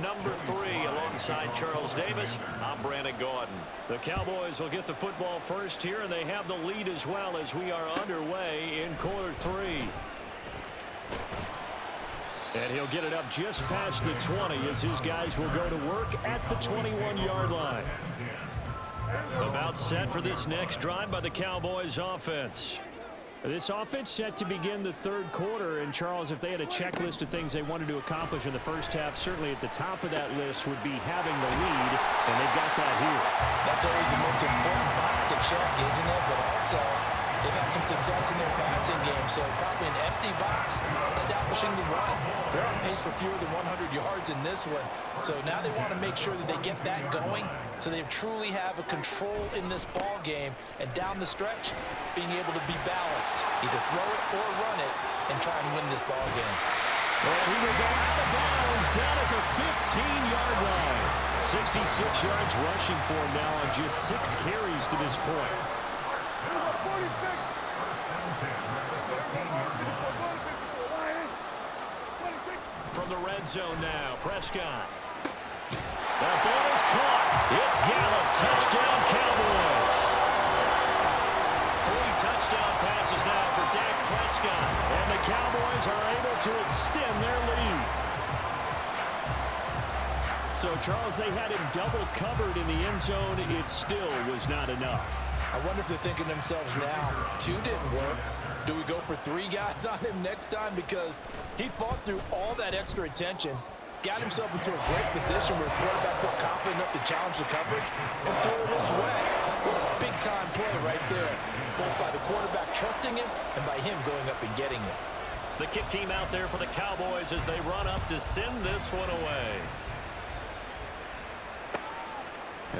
number 3 alongside Charles Davis. I'm Brandon Gaudin. The Cowboys will get the football first here, and they have the lead as well as we are underway in quarter 3. And he'll get it up just past the 20 as his guys will go to work at the 21-yard line. About set for this next drive by the Cowboys offense. This offense set to begin the third quarter. And, Charles, if they had a checklist of things they wanted to accomplish in the first half, certainly at the top of that list would be having the lead, and they've got that here. That's always the most important box to check, isn't it? But also, they've had some success in their passing game, so probably an empty box establishing the run. They're on pace for fewer than 100 yards in this one. So now they want to make sure that they get that going so they truly have a control in this ball game. And down the stretch, being able to be balanced. Either throw it or run it and try and win this ball game. Well, he will go out of bounds down at the 15-yard line. 66 yards rushing for him now on just 6 carries to this point. From the red zone now, Prescott. That ball is caught. It's Gallup. Touchdown, Cowboys. 3 touchdown passes now for Dak Prescott. And the Cowboys are able to extend their lead. So, Charles, they had him double covered in the end zone. It still was not enough. I wonder if they're thinking to themselves now, 2 didn't work. Do we go for 3 guys on him next time? Because he fought through all that extra attention, got himself into a great position where his quarterback felt confident enough to challenge the coverage and throw it his way. What a big-time play right there, both by the quarterback trusting him and by him going up and getting it. The kick team out there for the Cowboys as they run up to send this one away.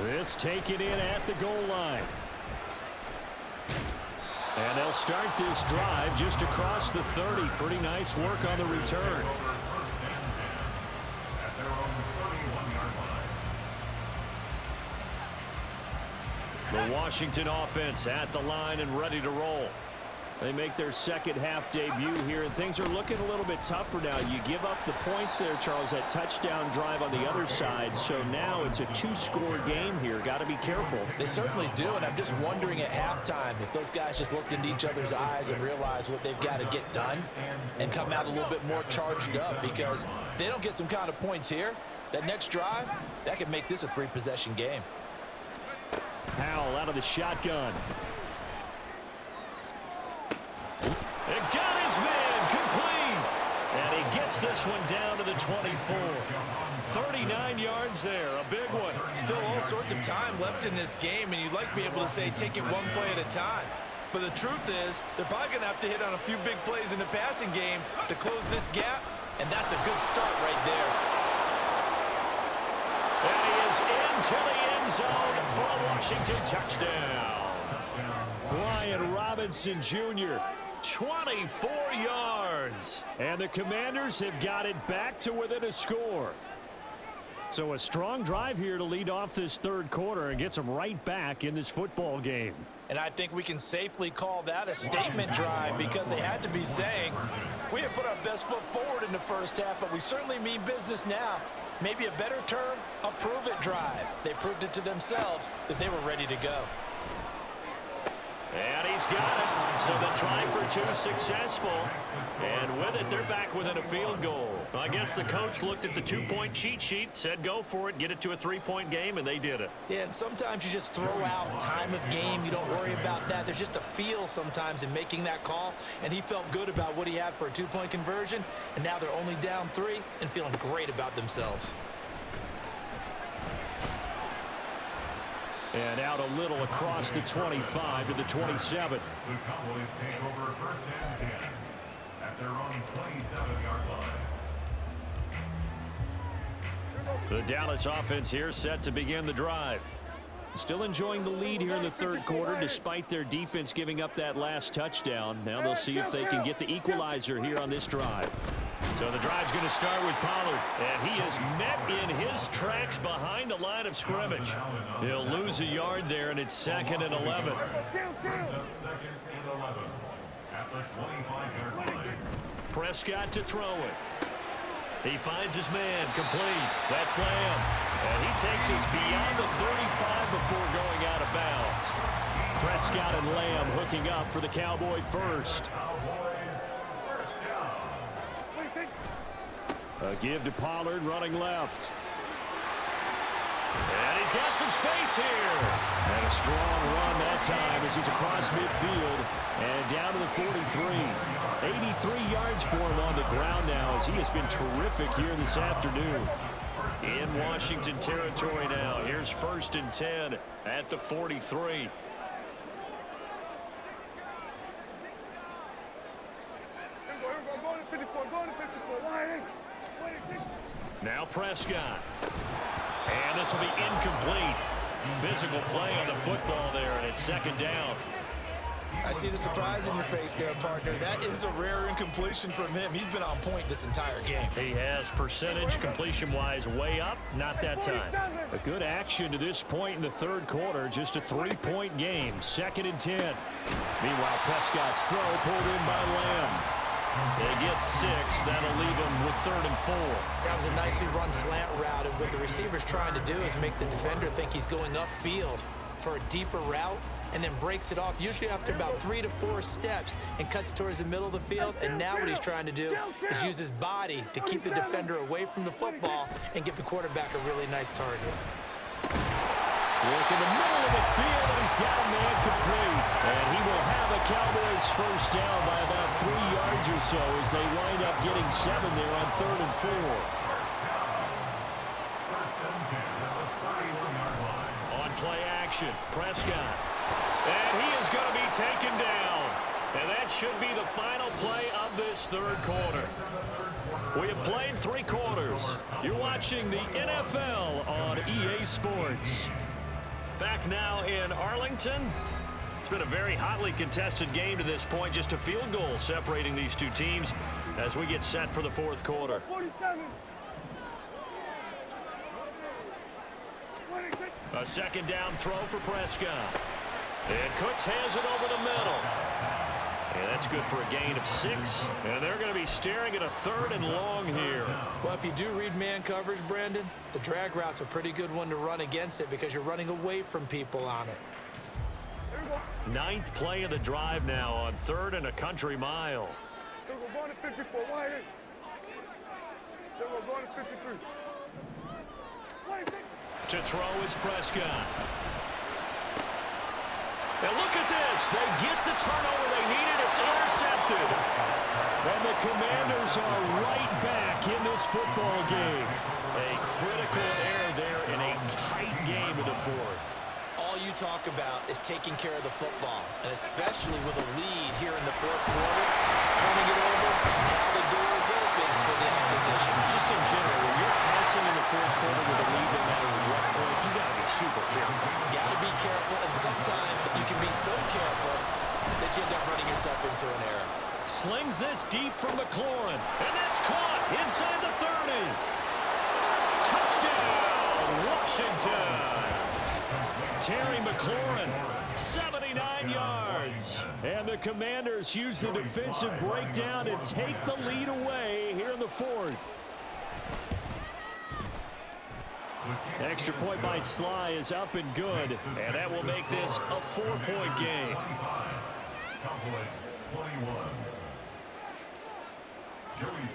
This taken in at the goal line. And they'll start this drive just across the 30. Pretty nice work on the return. The Washington offense at the line and ready to roll. They make their second half debut here, and things are looking a little bit tougher now. You give up the points there, Charles, that touchdown drive on the other side. So now it's a 2-score game here. Got to be careful. They certainly do, and I'm just wondering at halftime if those guys just looked into each other's eyes and realized what they've got to get done and come out a little bit more charged up, because if they don't get some kind of points here, that next drive, that could make this a 3-possession game. Powell out of the shotgun. It got his man complete. And he gets this one down to the 24. 39 yards there, a big one. Still all sorts of time left in this game, and you'd like to be able to say take it one play at a time. But the truth is, they're probably going to have to hit on a few big plays in the passing game to close this gap, and that's a good start right there. And he is into the end zone for a Washington touchdown. Brian Robinson Jr., 24 yards. And the Commanders have got it back to within a score. So a strong drive here to lead off this third quarter and gets them right back in this football game. And I think we can safely call that a statement drive, because they had to be saying, we didn't put our best foot forward in the first half, but we certainly mean business now. Maybe a better term, a prove-it drive. They proved it to themselves that they were ready to go. And he's got it. So the try for 2 successful. And with it, they're back within a field goal. I guess the coach looked at the 2-point cheat sheet, said go for it, get it to a 3-point game, and they did it. Yeah, and sometimes you just throw out time of game. You don't worry about that. There's just a feel sometimes in making that call, and he felt good about what he had for a 2-point conversion, and now they're only down 3 and feeling great about themselves. And out a little across the 25 to the 27. The Cowboys take over 1st and 10 at their own 27-yard line. The Dallas offense here set to begin the drive. Still enjoying the lead here in the third quarter despite their defense giving up that last touchdown. Now they'll see if they can get the equalizer here on this drive. So the drive's going to start with Pollard, and he is met in his tracks behind the line of scrimmage. He'll lose a yard there, and it's 2nd and 11. Prescott to throw it. He finds his man, complete. That's Lamb. And he takes us beyond the 35 before going out of bounds. Prescott and Lamb hooking up for the Cowboy first. A give to Pollard running left. And he's got some space here. And a strong run that time as he's across midfield and down to the 43. 83 yards for him on the ground now as he has been terrific here this afternoon. In Washington territory now. Here's 1st and 10 at the 43. Now Prescott. And this will be incomplete. Physical play on the football there, and it's 2nd down. I see the surprise in your face there, partner. That is a rare incompletion from him. He's been on point this entire game. He has percentage completion-wise way up, not that time. A good action to this point in the 3rd quarter, just a 3-point game, 2nd and 10. Meanwhile, Prescott's throw pulled in by Lamb. They get 6. That'll leave him with 3rd and 4. That was a nicely run slant route, and what the receiver's trying to do is make the defender think he's going upfield for a deeper route, and then breaks it off usually after about 3 to 4 steps and cuts towards the middle of the field. And now what he's trying to do is use his body to keep the defender away from the football and give the quarterback a really nice target. Work in the middle of the field, and he's got a man complete. And he will have a Cowboys first down by about 3 yards or so as they wind up getting 7 there on 3rd and 4. On play action, Prescott. And he is going to be taken down. And that should be the final play of this 3rd quarter. We have played 3 quarters. You're watching the NFL on EA Sports. Back now in Arlington. It's been a very hotly contested game to this point. Just a field goal separating these two teams as we get set for the 4th quarter. A 2nd down throw for Prescott. And Cooks has it over the middle. And that's good for a gain of 6. And they're going to be staring at a 3rd and long here. Well, if you do read man coverage, Brandon, the drag route's a pretty good one to run against it because you're running away from people on it. 9th play of the drive now on 3rd and a country mile. To throw is Prescott. And look at this. They get the turnover they needed. It's intercepted. And the Commanders are right back in this football game. A critical error there in a tight game in the 4th. All you talk about is taking care of the football, and especially with a lead here in the 4th quarter, turning it over, now the door is open for the opposition. Just in general, when you're passing in the 4th quarter with a lead no matter what point, you got to be super careful. Got to be careful, and sometimes you can be so careful that you end up running yourself into an error. Slings this deep from McLaurin, and that's caught inside the 30. Touchdown, Washington. Terry McLaurin, 79 yards. And the Commanders use the defensive breakdown to take the lead away here in the 4th. Extra point by Sly is up and good, and that will make this a 4-point game.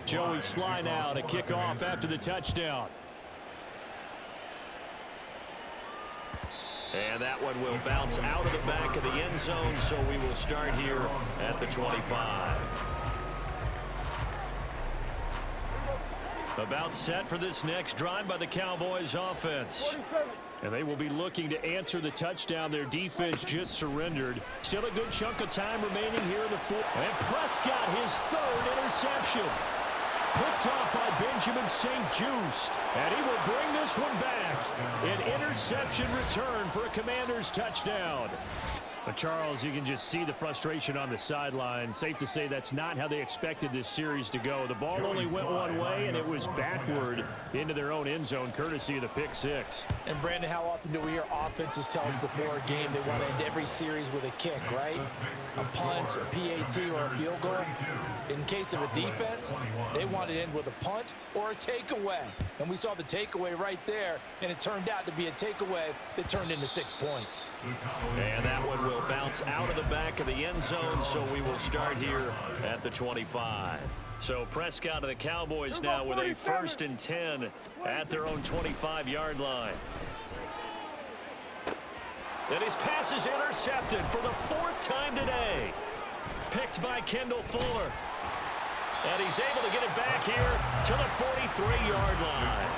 Joey Sly now to kick off after the touchdown. And that one will bounce out of the back of the end zone, so we will start here at the 25. About set for this next drive by the Cowboys offense. And they will be looking to answer the touchdown their defense just surrendered. Still a good chunk of time remaining here in the 4th. And Prescott, his 3rd interception. Picked off by Benjamin St-Juste. And he will bring this one back. An interception return for a Commanders touchdown. But Charles, you can just see the frustration on the sideline. Safe to say that's not how they expected this series to go. The ball only went one way, and it was backward into their own end zone, courtesy of the pick 6. And Brandon, how often do we hear offenses tell us before a game they want to end every series with a kick, right? A punt, a PAT, or a field goal? In case of a defense, they want it in with a punt or a takeaway. And we saw the takeaway right there, and it turned out to be a takeaway that turned into 6 points. And that one will bounce out of the back of the end zone, so we will start here at the 25. So Prescott and the Cowboys now with a 1st and 10 at their own 25-yard line. And his pass is intercepted for the 4th time today. Picked by Kendall Fuller. And he's able to get it back here to the 43-yard line.